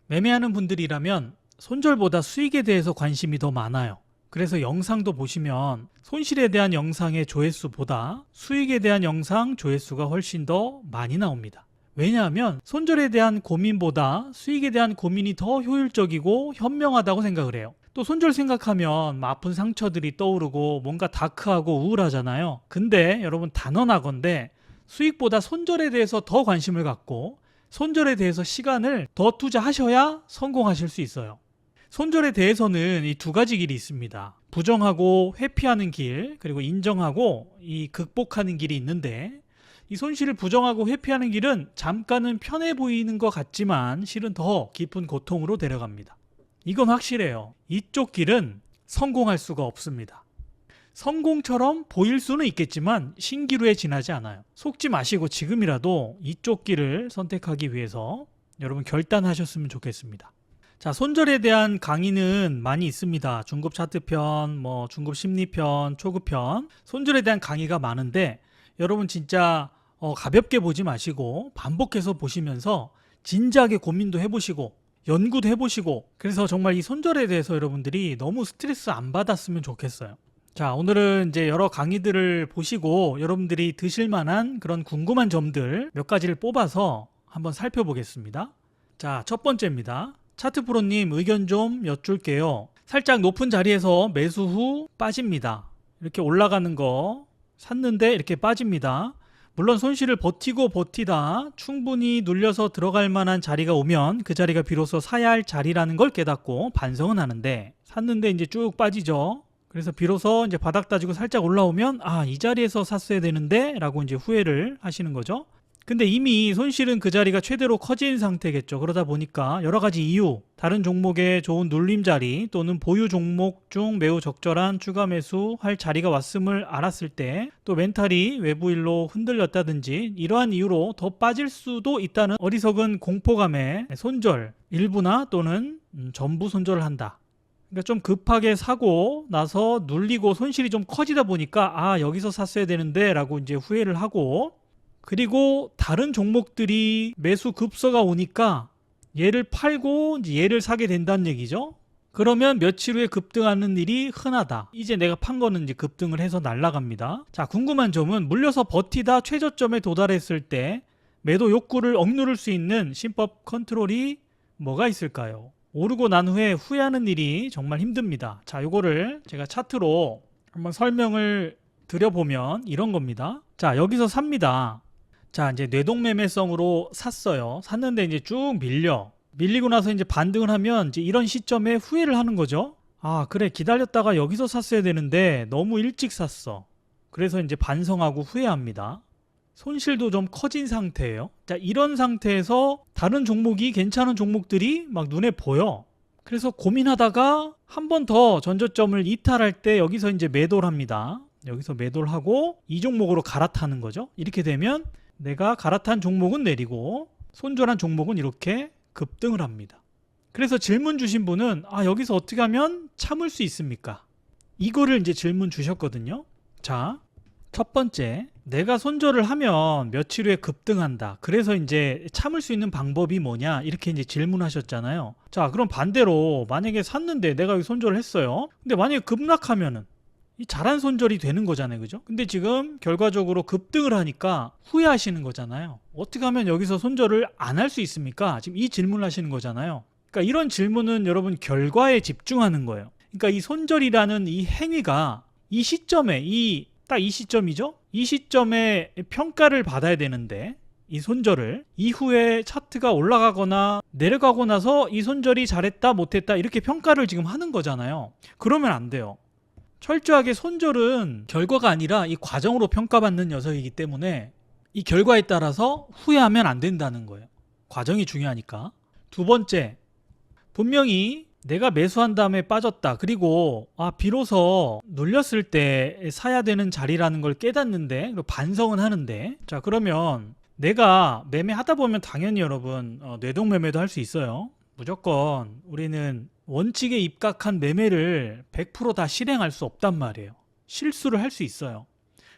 매매하는 분들이라면 손절보다 수익에 대해서 관심이 더 많아요. 그래서 영상도 보시면 손실에 대한 영상의 조회수보다 수익에 대한 영상 조회수가 훨씬 더 많이 나옵니다. 왜냐하면 손절에 대한 고민보다 수익에 대한 고민이 더 효율적이고 현명하다고 생각을 해요. 또 손절 생각하면 아픈 상처들이 떠오르고 뭔가 다크하고 우울하잖아요. 근데 여러분 단언하건대 수익보다 손절에 대해서 더 관심을 갖고 손절에 대해서 시간을 더 투자하셔야 성공하실 수 있어요. 손절에 대해서는 이 두 가지 길이 있습니다. 부정하고 회피하는 길, 그리고 인정하고 이 극복하는 길이 있는데, 이 손실을 부정하고 회피하는 길은 잠깐은 편해 보이는 것 같지만 실은 더 깊은 고통으로 데려갑니다. 이건 확실해요. 이쪽 길은 성공할 수가 없습니다. 성공처럼 보일 수는 있겠지만 신기루에 지나지 않아요. 속지 마시고 지금이라도 이쪽 길을 선택하기 위해서 여러분 결단하셨으면 좋겠습니다. 자, 손절에 대한 강의는 많이 있습니다. 중급 차트 편, 중급 심리 편, 초급 편. 손절에 대한 강의가 많은데 여러분 진짜 가볍게 보지 마시고 반복해서 보시면서 진지하게 고민도 해보시고 연구도 해보시고, 그래서 정말 이 손절에 대해서 여러분들이 너무 스트레스 안 받았으면 좋겠어요. 자, 오늘은 이제 여러 강의들을 보시고 여러분들이 드실 만한 그런 궁금한 점들 몇 가지를 뽑아서 한번 살펴보겠습니다. 자, 첫 번째입니다. 차트프로님 의견 좀 여쭐게요. 살짝 높은 자리에서 매수 후 빠집니다. 이렇게 올라가는 거 샀는데 이렇게 빠집니다. 물론 손실을 버티고 버티다 충분히 눌려서 들어갈 만한 자리가 오면 그 자리가 비로소 사야 할 자리라는 걸 깨닫고 반성은 하는데, 샀는데 이제 쭉 빠지죠. 그래서 비로소 이제 바닥 따지고 살짝 올라오면 이 자리에서 샀어야 되는데 라고 이제 후회를 하시는 거죠. 근데 이미 손실은 그 자리가 최대로 커진 상태겠죠. 그러다 보니까 여러 가지 이유, 다른 종목의 좋은 눌림 자리 또는 보유 종목 중 매우 적절한 추가 매수할 자리가 왔음을 알았을 때, 또 멘탈이 외부 일로 흔들렸다든지 이러한 이유로 더 빠질 수도 있다는 어리석은 공포감에 손절, 일부나 또는 전부 손절을 한다. 그러니까 좀 급하게 사고 나서 눌리고 손실이 좀 커지다 보니까 여기서 샀어야 되는데 라고 이제 후회를 하고, 그리고 다른 종목들이 매수 급서가 오니까 얘를 팔고 이제 얘를 사게 된다는 얘기죠. 그러면 며칠 후에 급등하는 일이 흔하다. 이제 내가 판 거는 이제 급등을 해서 날아갑니다. 자, 궁금한 점은 물려서 버티다 최저점에 도달했을 때 매도 욕구를 억누를 수 있는 심법 컨트롤이 뭐가 있을까요? 오르고 난 후에 후회하는 일이 정말 힘듭니다. 자, 요거를 제가 차트로 한번 설명을 드려보면 이런 겁니다. 자, 여기서 삽니다. 자, 이제 뇌동매매성으로 샀어요. 샀는데 이제 쭉 밀리고 나서 이제 반등을 하면 이제 이런 시점에 후회를 하는 거죠. 그래, 기다렸다가 여기서 샀어야 되는데 너무 일찍 샀어. 그래서 이제 반성하고 후회합니다. 손실도 좀 커진 상태예요. 자, 이런 상태에서 다른 종목이 괜찮은 종목들이 막 눈에 보여. 그래서 고민하다가 한 번 더 전저점을 이탈할 때 여기서 이제 매도를 합니다. 여기서 매도를 하고 이 종목으로 갈아타는 거죠. 이렇게 되면 내가 갈아탄 종목은 내리고 손절한 종목은 이렇게 급등을 합니다. 그래서 질문 주신 분은 여기서 어떻게 하면 참을 수 있습니까? 이거를 이제 질문 주셨거든요. 자, 첫 번째, 내가 손절을 하면 며칠 후에 급등한다. 그래서 이제 참을 수 있는 방법이 뭐냐? 이렇게 이제 질문하셨잖아요. 자, 그럼 반대로 만약에 샀는데 내가 여기 손절을 했어요. 근데 만약에 급락하면은 이 잘한 손절이 되는 거잖아요. 그죠? 근데 지금 결과적으로 급등을 하니까 후회하시는 거잖아요. 어떻게 하면 여기서 손절을 안 할 수 있습니까? 지금 이 질문을 하시는 거잖아요. 그러니까 이런 질문은 여러분 결과에 집중하는 거예요. 그러니까 이 손절이라는 이 행위가 이 시점에 딱 이 시점이죠? 이 시점에 평가를 받아야 되는데 이 손절을 이후에 차트가 올라가거나 내려가고 나서 이 손절이 잘했다 못했다 이렇게 평가를 지금 하는 거잖아요. 그러면 안 돼요. 철저하게 손절은 결과가 아니라 이 과정으로 평가받는 녀석이기 때문에 이 결과에 따라서 후회하면 안 된다는 거예요. 과정이 중요하니까. 두 번째, 분명히 내가 매수한 다음에 빠졌다. 그리고 비로소 눌렸을 때 사야 되는 자리라는 걸 깨닫는데, 그리고 반성은 하는데, 자, 그러면 내가 매매하다 보면 당연히 여러분 뇌동매매도 할 수 있어요. 무조건 우리는 원칙에 입각한 매매를 100% 다 실행할 수 없단 말이에요. 실수를 할 수 있어요.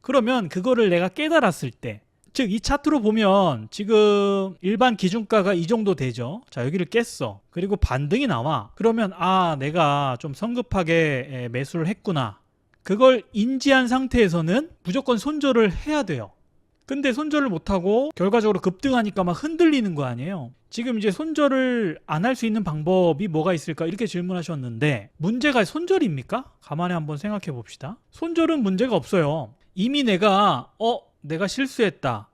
그러면 그거를 내가 깨달았을 때, 즉 이 차트로 보면 지금 일반 기준가가 이 정도 되죠. 자, 여기를 깼어. 그리고 반등이 나와. 그러면 내가 좀 성급하게 매수를 했구나. 그걸 인지한 상태에서는 무조건 손절을 해야 돼요. 근데 손절을 못하고 결과적으로 급등하니까 막 흔들리는 거 아니에요. 지금 이제 손절을 안 할 수 있는 방법이 뭐가 있을까 이렇게 질문하셨는데, 문제가 손절입니까? 가만히 한번 생각해 봅시다. 손절은 문제가 없어요. 이미 내가 실수했다.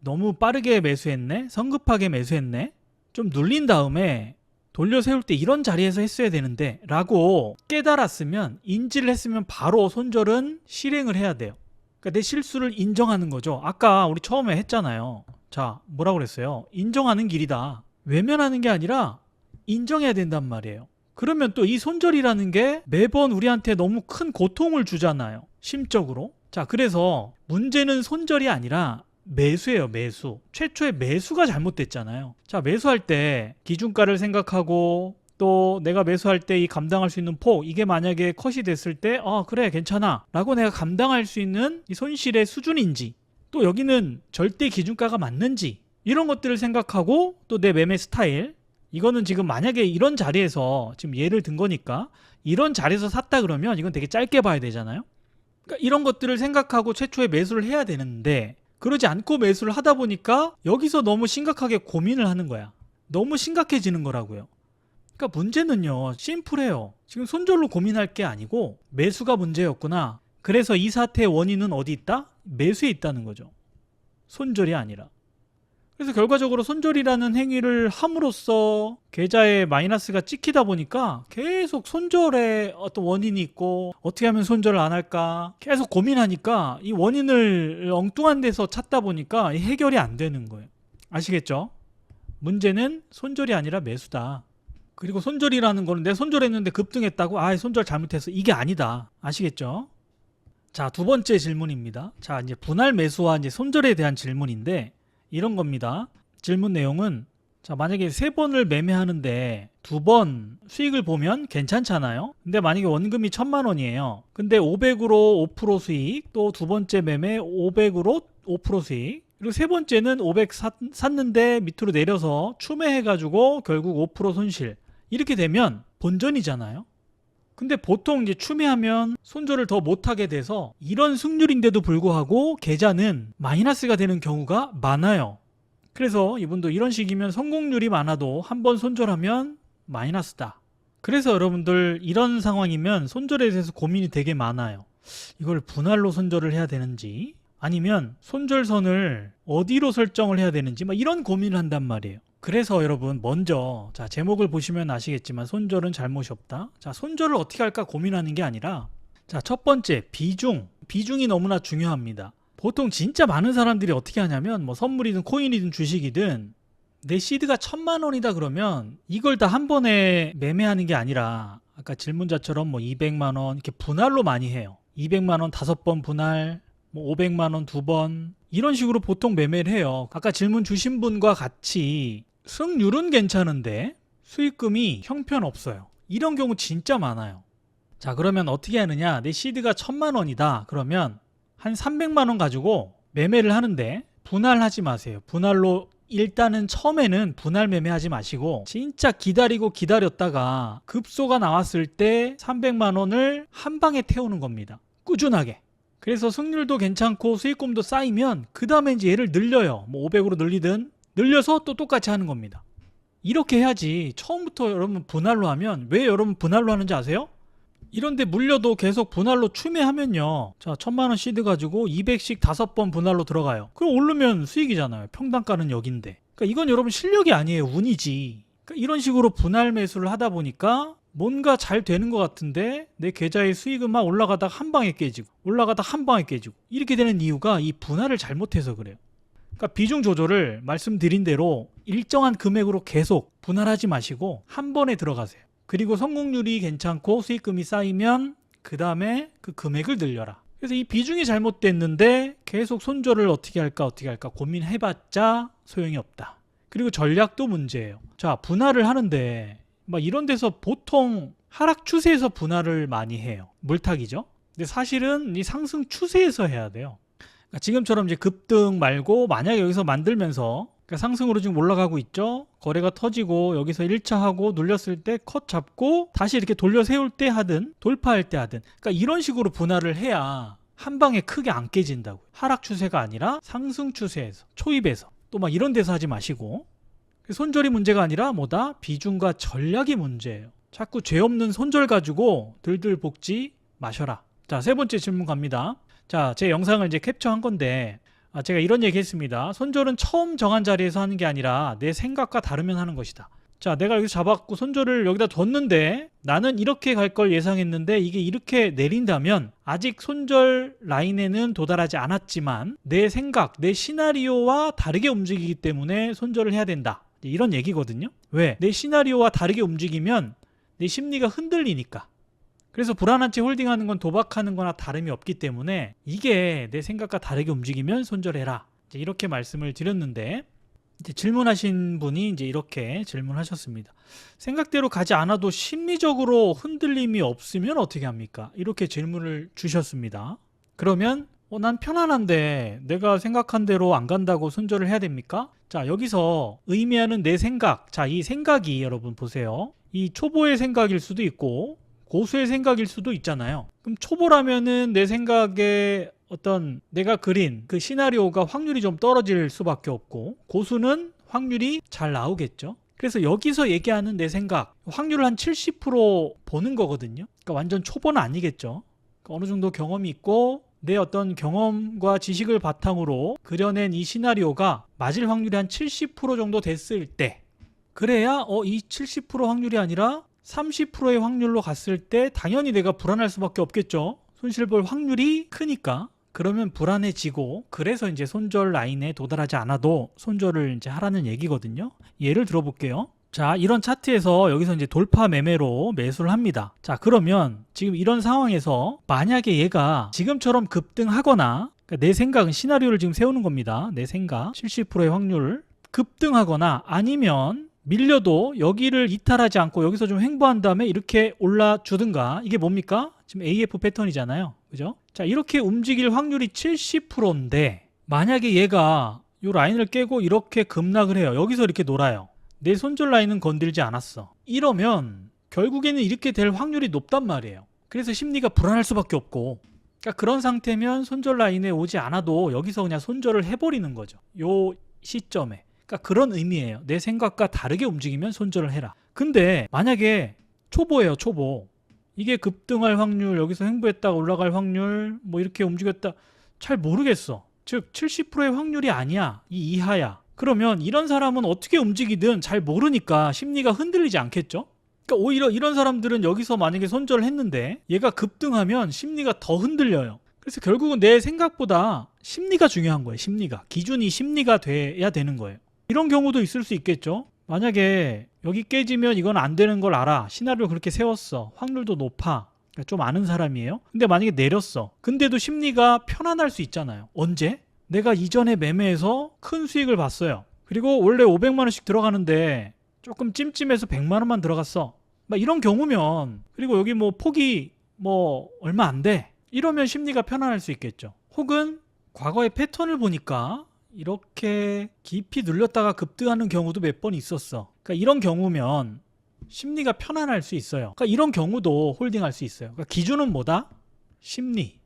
너무 빠르게 매수했네? 성급하게 매수했네? 좀 눌린 다음에 돌려 세울 때 이런 자리에서 했어야 되는데 라고 깨달았으면, 인지를 했으면 바로 손절은 실행을 해야 돼요. 그러니까 내 실수를 인정하는 거죠. 아까 우리 처음에 했잖아요. 자, 뭐라고 그랬어요? 인정하는 길이다. 외면하는 게 아니라 인정해야 된단 말이에요. 그러면 또 이 손절이라는 게 매번 우리한테 너무 큰 고통을 주잖아요. 심적으로. 자, 그래서 문제는 손절이 아니라 매수예요, 매수. 최초에 매수가 잘못됐잖아요. 자, 매수할 때 기준가를 생각하고, 또 내가 매수할 때 이 감당할 수 있는 폭, 이게 만약에 컷이 됐을 때 그래 괜찮아 라고 내가 감당할 수 있는 이 손실의 수준인지, 또 여기는 절대 기준가가 맞는지, 이런 것들을 생각하고, 또 내 매매 스타일, 이거는 지금 만약에 이런 자리에서 지금 예를 든 거니까 이런 자리에서 샀다 그러면 이건 되게 짧게 봐야 되잖아요. 그러니까 이런 것들을 생각하고 최초에 매수를 해야 되는데, 그러지 않고 매수를 하다 보니까 여기서 너무 심각하게 고민을 하는 거야. 너무 심각해지는 거라고요. 그러니까 문제는요, 심플해요. 지금 손절로 고민할 게 아니고 매수가 문제였구나. 그래서 이 사태의 원인은 어디 있다? 매수에 있다는 거죠. 손절이 아니라. 그래서 결과적으로 손절이라는 행위를 함으로써 계좌에 마이너스가 찍히다 보니까 계속 손절의 어떤 원인이 있고, 어떻게 하면 손절을 안 할까 계속 고민하니까 이 원인을 엉뚱한 데서 찾다 보니까 해결이 안 되는 거예요. 아시겠죠? 문제는 손절이 아니라 매수다. 그리고 손절이라는 거는 내가 손절했는데 급등했다고 손절 잘못했어, 이게 아니다. 아시겠죠? 자, 두 번째 질문입니다. 자, 이제 분할 매수와 이제 손절에 대한 질문인데, 이런 겁니다. 질문 내용은, 자, 만약에 3번을 매매하는데 2번 수익을 보면 괜찮잖아요. 근데 만약에 원금이 1000만 원이에요. 근데 500으로 5% 수익, 또 두 번째 매매 500으로 5% 수익, 그리고 세 번째는 500 샀는데 밑으로 내려서 추매해가지고 결국 5% 손실. 이렇게 되면 본전이잖아요. 근데 보통 이제 추매하면 손절을 더 못하게 돼서 이런 승률인데도 불구하고 계좌는 마이너스가 되는 경우가 많아요. 그래서 이분도 이런 식이면 성공률이 많아도 한번 손절하면 마이너스다. 그래서 여러분들 이런 상황이면 손절에 대해서 고민이 되게 많아요. 이걸 분할로 손절을 해야 되는지, 아니면 손절선을 어디로 설정을 해야 되는지, 이런 고민을 한단 말이에요. 그래서 여러분 먼저, 자, 제목을 보시면 아시겠지만 손절은 잘못이 없다. 자, 손절을 어떻게 할까 고민하는 게 아니라, 자, 첫 번째 비중이 너무나 중요합니다. 보통 진짜 많은 사람들이 어떻게 하냐면, 선물이든 코인이든 주식이든 내 시드가 1000만 원이다 그러면 이걸 다 한 번에 매매하는 게 아니라, 아까 질문자처럼 200만 원 이렇게 분할로 많이 해요. 200만 원 5번 분할, 500만 원 2번, 이런 식으로 보통 매매를 해요. 아까 질문 주신 분과 같이 승률은 괜찮은데 수익금이 형편없어요. 이런 경우 진짜 많아요. 자, 그러면 어떻게 하느냐? 내 시드가 1000만 원이다 그러면 한 300만 원 가지고 매매를 하는데, 분할하지 마세요. 분할로 일단은 처음에는 분할 매매하지 마시고 진짜 기다렸다가 급소가 나왔을 때 300만 원을 한 방에 태우는 겁니다. 꾸준하게. 그래서 승률도 괜찮고 수익금도 쌓이면 그 다음에 이제 얘를 늘려요. 500으로 늘리든 늘려서 또 똑같이 하는 겁니다. 이렇게 해야지. 처음부터 여러분 분할로 하면, 왜 여러분 분할로 하는지 아세요? 이런데 물려도 계속 분할로 추매하면요, 자, 1000만 원 시드 가지고 200씩 5번 분할로 들어가요. 그럼 오르면 수익이잖아요. 평단가는 여긴데. 그러니까 이건 여러분 실력이 아니에요. 운이지. 그러니까 이런 식으로 분할 매수를 하다 보니까 뭔가 잘 되는 것 같은데 내 계좌의 수익은 막 올라가다가 한 방에 깨지고 올라가다가 한 방에 깨지고, 이렇게 되는 이유가 이 분할을 잘못해서 그래요. 그러니까 비중 조절을 말씀드린 대로 일정한 금액으로 계속 분할하지 마시고 한 번에 들어가세요. 그리고 성공률이 괜찮고 수익금이 쌓이면 그 다음에 그 금액을 늘려라. 그래서 이 비중이 잘못됐는데 계속 손절을 어떻게 할까 고민해봤자 소용이 없다. 그리고 전략도 문제예요. 자, 분할을 하는데 이런 데서 보통 하락 추세에서 분할을 많이 해요. 물타기죠. 근데 사실은 이 상승 추세에서 해야 돼요. 그러니까 지금처럼 이제 급등 말고 만약에 여기서 만들면서 그러니까 상승으로 지금 올라가고 있죠. 거래가 터지고 여기서 1차 하고 눌렸을 때 컷 잡고 다시 이렇게 돌려 세울 때 하든 돌파할 때 하든 그러니까 이런 식으로 분할을 해야 한 방에 크게 안 깨진다고. 하락 추세가 아니라 상승 추세에서 초입에서 또 막 이런 데서 하지 마시고 손절이 문제가 아니라 뭐다? 비중과 전략이 문제예요. 자꾸 죄 없는 손절 가지고 들들 볶지 마셔라. 자, 세 번째 질문 갑니다. 자, 제 영상을 이제 캡처한 건데 제가 이런 얘기 했습니다. 손절은 처음 정한 자리에서 하는 게 아니라 내 생각과 다르면 하는 것이다. 자, 내가 여기서 잡았고 손절을 여기다 뒀는데 나는 이렇게 갈 걸 예상했는데 이게 이렇게 내린다면 아직 손절 라인에는 도달하지 않았지만 내 생각, 내 시나리오와 다르게 움직이기 때문에 손절을 해야 된다. 이런 얘기거든요. 왜? 내 시나리오와 다르게 움직이면 내 심리가 흔들리니까. 그래서 불안한 채 홀딩하는 건 도박하는 거나 다름이 없기 때문에 이게 내 생각과 다르게 움직이면 손절해라. 이렇게 말씀을 드렸는데 이제 질문하신 분이 이제 이렇게 질문하셨습니다. 생각대로 가지 않아도 심리적으로 흔들림이 없으면 어떻게 합니까? 이렇게 질문을 주셨습니다. 그러면 난 편안한데 내가 생각한 대로 안 간다고 손절을 해야 됩니까? 자, 여기서 의미하는 내 생각. 자, 이 생각이 여러분 보세요. 이 초보의 생각일 수도 있고 고수의 생각일 수도 있잖아요. 그럼 초보라면은 내 생각에 어떤 내가 그린 그 시나리오가 확률이 좀 떨어질 수밖에 없고 고수는 확률이 잘 나오겠죠. 그래서 여기서 얘기하는 내 생각 확률을 한 70% 보는 거거든요. 그러니까 완전 초보는 아니겠죠. 그러니까 어느 정도 경험이 있고 내 어떤 경험과 지식을 바탕으로 그려낸 이 시나리오가 맞을 확률이 한 70% 정도 됐을 때 그래야 이 70% 확률이 아니라 30%의 확률로 갔을 때 당연히 내가 불안할 수밖에 없겠죠. 손실 볼 확률이 크니까. 그러면 불안해지고 그래서 이제 손절 라인에 도달하지 않아도 손절을 이제 하라는 얘기거든요. 예를 들어볼게요. 자, 이런 차트에서 여기서 이제 돌파 매매로 매수를 합니다. 자, 그러면 지금 이런 상황에서 만약에 얘가 지금처럼 급등하거나 그러니까 내 생각은 시나리오를 지금 세우는 겁니다. 내 생각 70%의 확률 급등하거나 아니면 밀려도 여기를 이탈하지 않고 여기서 좀 횡보한 다음에 이렇게 올라주든가 이게 뭡니까? 지금 AF 패턴이잖아요. 그죠? 자, 이렇게 움직일 확률이 70%인데 만약에 얘가 이 라인을 깨고 이렇게 급락을 해요. 여기서 이렇게 놀아요. 내 손절 라인은 건들지 않았어. 이러면 결국에는 이렇게 될 확률이 높단 말이에요. 그래서 심리가 불안할 수밖에 없고 그러니까 그런 상태면 손절 라인에 오지 않아도 여기서 그냥 손절을 해버리는 거죠. 요 시점에. 그러니까 그런 의미예요. 내 생각과 다르게 움직이면 손절을 해라. 근데 만약에 초보예요. 초보. 이게 급등할 확률, 여기서 횡보했다가 올라갈 확률, 뭐 이렇게 움직였다. 잘 모르겠어. 즉 70%의 확률이 아니야. 이 이하야. 그러면 이런 사람은 어떻게 움직이든 잘 모르니까 심리가 흔들리지 않겠죠? 그러니까 오히려 이런 사람들은 여기서 만약에 손절을 했는데 얘가 급등하면 심리가 더 흔들려요. 그래서 결국은 내 생각보다 심리가 중요한 거예요. 심리가. 기준이 심리가 돼야 되는 거예요. 이런 경우도 있을 수 있겠죠. 만약에 여기 깨지면 이건 안 되는 걸 알아. 시나리오 그렇게 세웠어. 확률도 높아. 그러니까 좀 아는 사람이에요. 근데 만약에 내렸어. 근데도 심리가 편안할 수 있잖아요. 언제? 내가 이전에 매매해서 큰 수익을 봤어요. 그리고 원래 500만 원씩 들어가는데 조금 찜찜해서 100만 원만 들어갔어. 막 이런 경우면 그리고 여기 뭐 폭이 뭐 얼마 안 돼. 이러면 심리가 편안할 수 있겠죠. 혹은 과거의 패턴을 보니까 이렇게 깊이 눌렸다가 급등하는 경우도 몇 번 있었어. 그러니까 이런 경우면 심리가 편안할 수 있어요. 그러니까 이런 경우도 홀딩할 수 있어요. 그러니까 기준은 뭐다?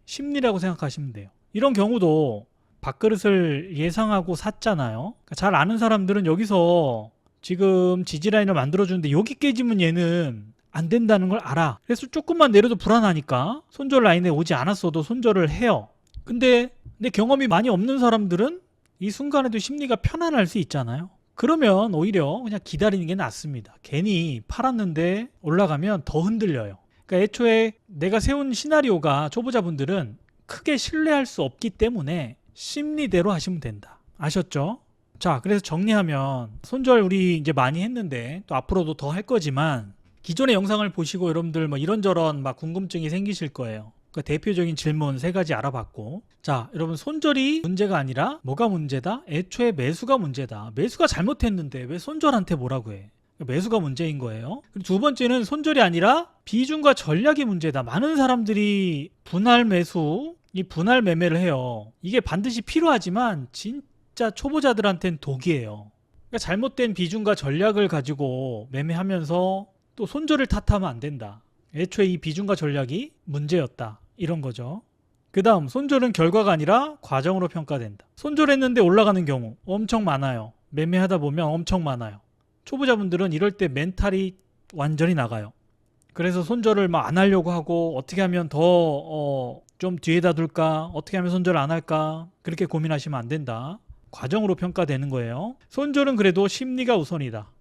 심리라고 생각하시면 돼요. 이런 경우도 밥그릇을 예상하고 샀잖아요. 그러니까 잘 아는 사람들은 여기서 지금 지지라인을 만들어주는데 여기 깨지면 얘는 안 된다는 걸 알아. 그래서 조금만 내려도 불안하니까 손절 라인에 오지 않았어도 손절을 해요. 근데 내 경험이 많이 없는 사람들은 이 순간에도 심리가 편안할 수 있잖아요. 그러면 오히려 그냥 기다리는 게 낫습니다. 괜히 팔았는데 올라가면 더 흔들려요. 그러니까 애초에 내가 세운 시나리오가 초보자분들은 크게 신뢰할 수 없기 때문에 심리대로 하시면 된다. 아셨죠? 자, 그래서 정리하면 손절 우리 이제 많이 했는데 또 앞으로도 더 할 거지만 기존의 영상을 보시고 여러분들 뭐 이런저런 막 궁금증이 생기실 거예요. 그 대표적인 질문 3가지 알아봤고, 자, 여러분 손절이 문제가 아니라 뭐가 문제다? 애초에 매수가 문제다. 매수가 잘못했는데 왜 손절한테 뭐라고 해? 매수가 문제인 거예요. 그리고 두 번째는 손절이 아니라 비중과 전략이 문제다. 많은 사람들이 분할 매수 이 분할 매매를 해요. 이게 반드시 필요하지만 진짜 초보자들한텐 독이에요. 그러니까 잘못된 비중과 전략을 가지고 매매하면서 또 손절을 탓하면 안 된다. 애초에 이 비중과 전략이 문제였다. 이런 거죠. 그 다음 손절은 결과가 아니라 과정으로 평가된다. 손절했는데 올라가는 경우 엄청 많아요. 매매하다 보면 엄청 많아요. 초보자분들은 이럴 때 멘탈이 완전히 나가요. 그래서 손절을 막 안 하려고 하고 어떻게 하면 더 좀 뒤에다 둘까? 어떻게 하면 손절 안 할까? 그렇게 고민하시면 안 된다. 과정으로 평가되는 거예요. 손절은 그래도 심리가 우선이다.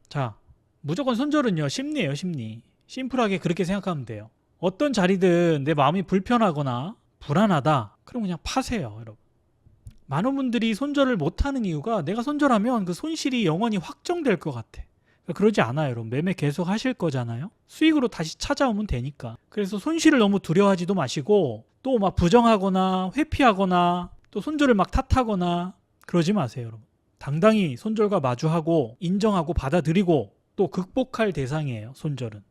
자, 무조건 손절은요, 심리예요, 심리. 심플하게 그렇게 생각하면 돼요. 어떤 자리든 내 마음이 불편하거나 불안하다. 그럼 그냥 파세요, 여러분. 많은 분들이 손절을 못하는 이유가 내가 손절하면 그 손실이 영원히 확정될 것 같아. 그러지 않아요, 여러분. 매매 계속 하실 거잖아요. 수익으로 다시 찾아오면 되니까. 그래서 손실을 너무 두려워하지도 마시고 또 막 부정하거나 회피하거나 또 손절을 막 탓하거나 그러지 마세요, 여러분. 당당히 손절과 마주하고 인정하고 받아들이고 또 극복할 대상이에요, 손절은.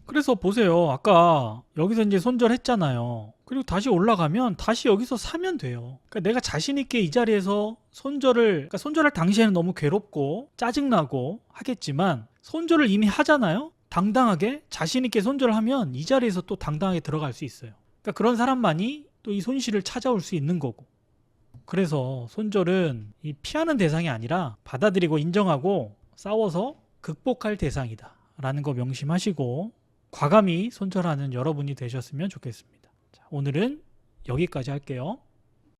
그래서 보세요. 아까 여기서 이제 손절했잖아요. 그리고 다시 올라가면 다시 여기서 사면 돼요. 그러니까 내가 자신 있게 이 자리에서 그러니까 손절할 당시에는 너무 괴롭고 짜증나고 하겠지만 손절을 이미 하잖아요. 당당하게 자신 있게 손절을 하면 이 자리에서 또 당당하게 들어갈 수 있어요. 그러니까 그런 사람만이 또 이 손실을 찾아올 수 있는 거고. 그래서 손절은 이 피하는 대상이 아니라 받아들이고 인정하고 싸워서 극복할 대상이다 라는 거 명심하시고 과감히 손절하는 여러분이 되셨으면 좋겠습니다. 자, 오늘은 여기까지 할게요.